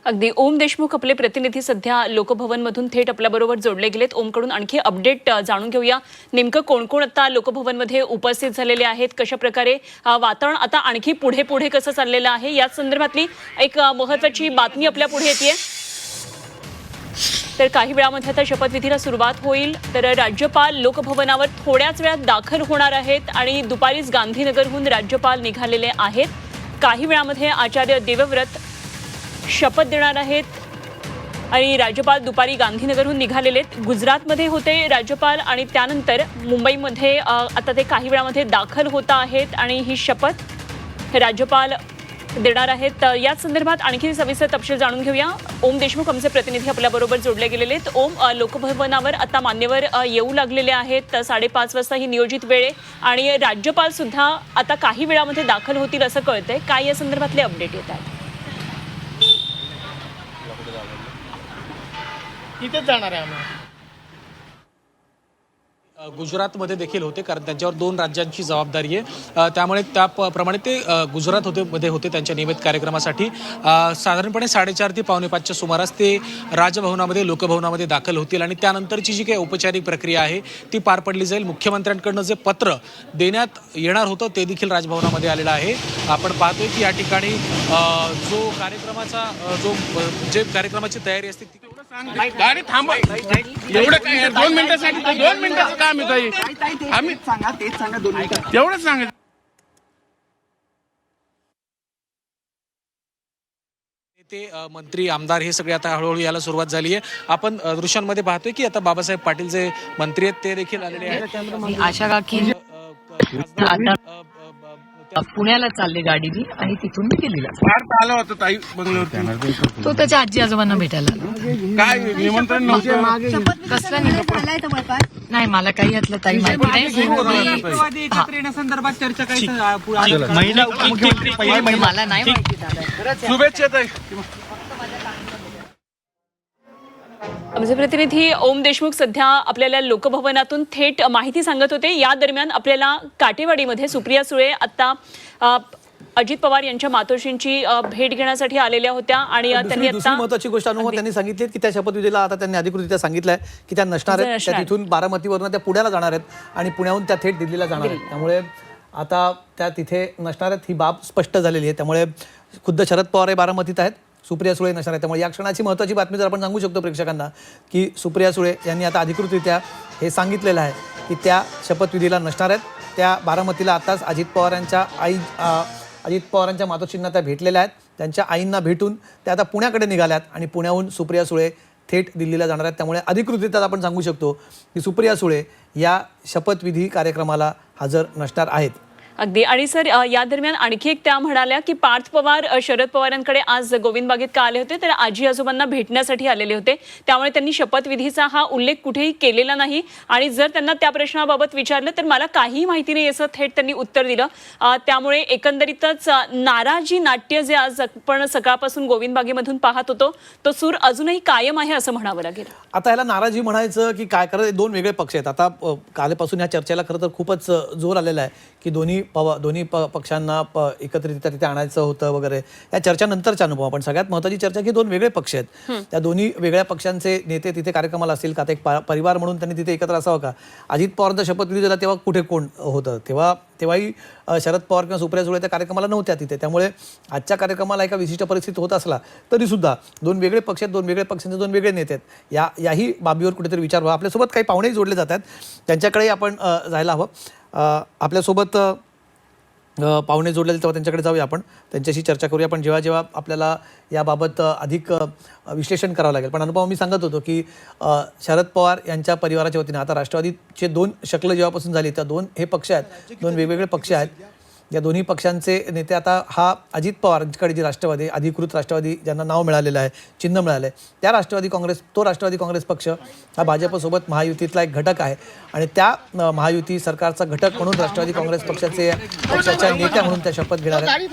अगदी ओम देशमुख आपले प्रतिनिधी सध्या लोकभवनमधून थेट आपल्याबरोबर जोडले गेलेत. ओमकडून आणखी अपडेट जाणून घेऊया. नेमकं कोण कोण आता लोकभवनमध्ये उपस्थित झालेले आहेत, कशा प्रकारे वातावरण आता आणखी पुढे पुढे कसं चाललेलं आहे, या संदर्भातली एक महत्त्वाची बातमी आपल्या पुढे येते. तर काही वेळामध्ये आता शपथविधीला सुरुवात होईल. तर राज्यपाल लोकभवनावर थोड्याच वेळात दाखल होणार आहेत आणि दुपारीच गांधीनगरहून राज्यपाल निघालेले आहेत. काही वेळामध्ये आचार्य देवव्रत शपथ देणार आहेत आणि राज्यपाल दुपारी गांधीनगरहून निघालेले आहेत. गुजरातमध्ये होते राज्यपाल आणि त्यानंतर मुंबईमध्ये आता ते काही वेळामध्ये दाखल होत आहेत आणि ही शपथ राज्यपाल देणार आहेत. याच संदर्भात आणखी सविस्तर तपशील जाणून घेऊया. ओम देशमुख आमचे प्रतिनिधी आपल्याबरोबर जोडले गेलेले आहेत. ओम, लोकभवनावर आता मान्यवर येऊ लागलेले आहेत. 5:30 वाजता ही नियोजित वेळ आहे आणि राज्यपाल सुद्धा आता काही वेळामध्ये दाखल होतील असं कळतंय. काय या संदर्भातले अपडेट येत आहेत? तिथेच जाणार आहे आम्ही. गुजरातमध्ये देखील होते, कारण त्यांच्यावर 2 राज्यांची जबाबदारी आहे. त्यामुळे त्याप्रमाणे ते गुजरात होते त्यांच्या नियमित कार्यक्रमासाठी. साधारणपणे 4:30 ते 4:45च्या सुमारास ते राजभवनामध्ये लोकभवनामध्ये दाखल होतील आणि त्यानंतरची जी काही औपचारिक प्रक्रिया आहे ती पार पडली जाईल. मुख्यमंत्र्यांकडनं जे पत्र देण्यात येणार होतं ते देखील राजभवनामध्ये आलेलं आहे. आपण पाहतोय की या ठिकाणी जे कार्यक्रमाची तयारी असते ती गाडी थांबा. एवढं काय 2 मिनिटासाठी 2 मिनिटाचं काम आहे. आम्ही सांगा, तेच सांगा 2 मिनिटं एवढंच सांगा. ते मंत्री आमदार हे सगळे आता हळूहळू यायला सुरुवात झाली आहे. आपण दृश्यांमध्ये पाहतोय की आता बाबासाहेब पाटील जे मंत्री आहेत ते देखील आलेले आहेत. आशा काकी आता पुण्याला चालले गाडीने आणि तिथून मी दिल्लीला. आला होता ताई बंगल्यावरती. तो त्याच्या आजी आजोबांना भेटायला. काय निमंत्रण नव्हतं? कसलं नाही, मला काही यातलं ताई माहिती नाही. मला नाही माहिती दादा. शुभेच्छा ताई. आमचे प्रतिनिधी ओम देशमुख सध्या आपल्याला लोकभवनातून थेट माहिती सांगत होते. या दरम्यान आपल्याला काटेवाडीमध्ये सुप्रिया सुळे आता अजित पवार यांच्या मातोश्रींची भेट घेण्यासाठी आलेल्या होत्या आणि त्यांनी आता महत्त्वाची गोष्ट अनुभव त्यांनी सांगितली की त्या शपथविधीला आता त्यांनी अधिकृतरित्या सांगितलंय की त्या नसणार आहेत. त्या तिथून बारामतीवरून त्या पुण्याला जाणार आहेत आणि पुण्याहून त्या थेट दिल्लीला जाणार आहेत. त्यामुळे आता त्या तिथे नसणार आहेत ही बाब स्पष्ट झालेली आहे. त्यामुळे खुद्द शरद पवार हे बारामतीत आहेत, सुप्रिया सुळे नसणार आहे. त्यामुळे या क्षणाची महत्त्वाची बातमी जर आपण सांगू शकतो प्रेक्षकांना की सुप्रिया सुळे यांनी आता अधिकृतरित्या हे सांगितलेलं आहे की त्या शपथविधीला नसणार आहेत. त्या बारामतीला आताच अजित पवारांच्या मातोश्रींना त्या भेटलेल्या आहेत. त्यांच्या आईंना भेटून त्या आता पुण्याकडे निघाल्यात आणि पुण्याहून सुप्रिया सुळे थेट दिल्लीला जाणार आहेत. त्यामुळे अधिकृतरित्या आपण सांगू शकतो की सुप्रिया सुळे या शपथविधी कार्यक्रमाला हजर नसणार आहेत. अगदी. आणि सर, या दरम्यान आणखी एक त्या म्हणाल्या की पार्थ पवार शरद पवारांकडे आज गोविंद बागेत का आले होते, तर आजी आजोबांना भेटण्यासाठी आलेले होते. त्यामुळे त्यांनी शपथविधीचा हा उल्लेख कुठेही केलेला नाही आणि जर त्यांना त्या प्रश्नाबाबत विचारलं तर मला काहीही माहिती नाही असं थेट त्यांनी उत्तर दिलं. त्यामुळे एकंदरीतच नाराजी नाट्य जे आज आपण सकाळपासून गोविंद बागेमधून पाहत होतो तो सूर अजूनही कायम आहे असं म्हणावं लागेल. आता ह्याला नाराजी म्हणायचं की काय करायचं, 2 वेगळे पक्ष आहेत. आता कालपासून ह्या चर्चेला खरं तर खूपच जोर आलेला आहे की दोन्ही पक्षांना एकत्रितरित्या तिथे आणायचं होतं वगैरे. या चर्चानंतरचा अनुभव. आपण सगळ्यात महत्त्वाची चर्चा की 2 वेगळे पक्ष आहेत. त्या दोन्ही वेगळ्या पक्षांचे नेते तिथे कार्यक्रमाला असतील का, एक परिवार म्हणून त्यांनी तिथे एकत्र असावं का. अजित पवारांचा शपथविधी झाला तेव्हा कुठे कोण होतं, तेव्हाही शरद पवार किंवा सुप्रिया सुळे त्या कार्यक्रमाला नव्हत्या तिथे. त्यामुळे आजच्या कार्यक्रमाला एका विशिष्ट परिस्थिती होत असला तरी सुद्धा 2 वेगळे पक्ष आहेत, 2 वेगळे पक्षांचे 2 वेगळे नेते आहेत. याही बाबीवर कुठेतरी विचार व्हावा. आपल्यासोबत काही पाहुणेही जोडले जातात, त्यांच्याकडे आपण जायला हवं. आपल्यासोबत पाहुणे जोडलेले तेव्हा त्यांच्याकडे जाऊया, आपण त्यांच्याशी चर्चा करूया. पण जेव्हा आपल्याला याबाबत अधिक विश्लेषण करावं लागेल. पण अनुभव मी सांगत होतो की शरद पवार यांच्या परिवाराच्या वतीने आता राष्ट्रवादीचे 2 शकलं जेव्हापासून झाली त्या 2 हे पक्ष आहेत, 2 वेगवेगळे पक्ष आहेत. या दोन्ही पक्षांचे नेते आता हा अजित पवारांकडे जी राष्ट्रवादी अधिकृत राष्ट्रवादी ज्यांना नाव मिळालेलं आहे, चिन्ह मिळालं आहे, त्या राष्ट्रवादी काँग्रेस पक्ष हा भाजपसोबत महायुतीतला एक घटक आहे आणि त्या महायुती सरकारचा घटक म्हणून राष्ट्रवादी काँग्रेस पक्षाच्या नेत्या म्हणून त्या शपथ घेणार आहेत.